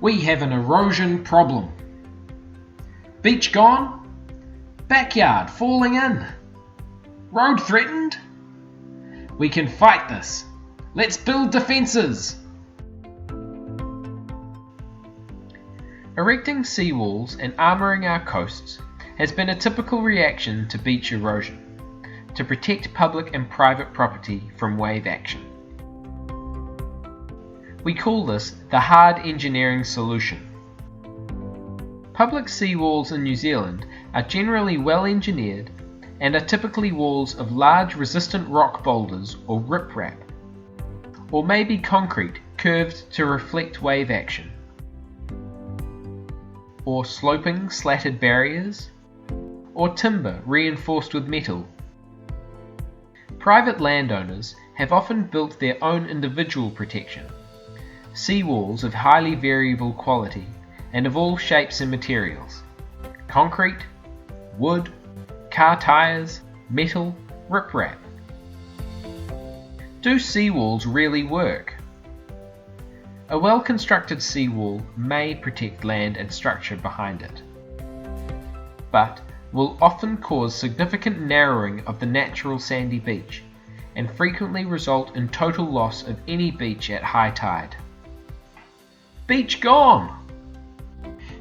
We have an erosion problem. Beach gone? Backyard falling in? Road threatened? We can fight this. Let's build defences. Erecting seawalls and armouring our coasts has been a typical reaction to beach erosion, to protect public and private property from wave action. We call this the hard engineering solution. Public seawalls in New Zealand are generally well engineered and are typically walls of large resistant rock boulders or riprap, or maybe concrete curved to reflect wave action, or sloping slatted barriers, or timber reinforced with metal. Private landowners have often built their own individual protection, seawalls of highly variable quality and of all shapes and materials: concrete, wood, car tyres, metal, riprap. Do seawalls really work? A well-constructed seawall may protect land and structure behind it, but will often cause significant narrowing of the natural sandy beach and frequently result in total loss of any beach at high tide. Beach gone!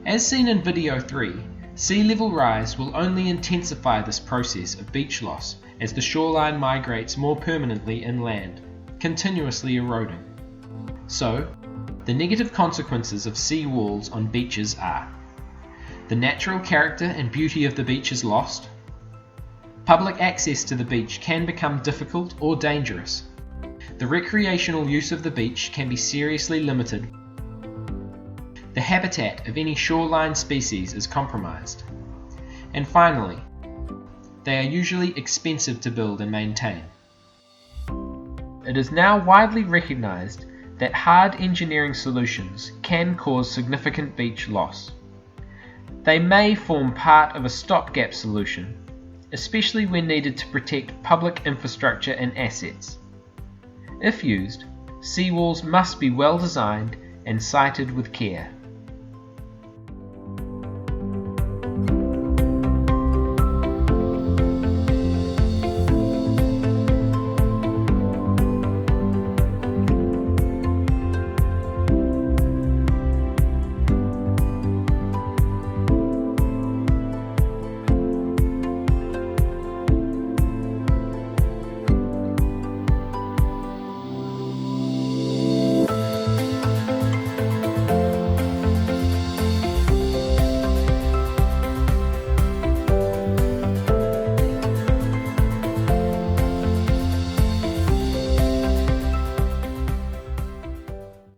As seen in video 3, sea level rise will only intensify this process of beach loss as the shoreline migrates more permanently inland, continuously eroding. So, the negative consequences of sea walls on beaches are: the natural character and beauty of the beach is lost. Public access to the beach can become difficult or dangerous. The recreational use of the beach can be seriously limited. The habitat of any shoreline species is compromised. And finally, they are usually expensive to build and maintain. It is now widely recognized that hard engineering solutions can cause significant beach loss. They may form part of a stopgap solution, especially when needed to protect public infrastructure and assets. If used, seawalls must be well designed and sited with care.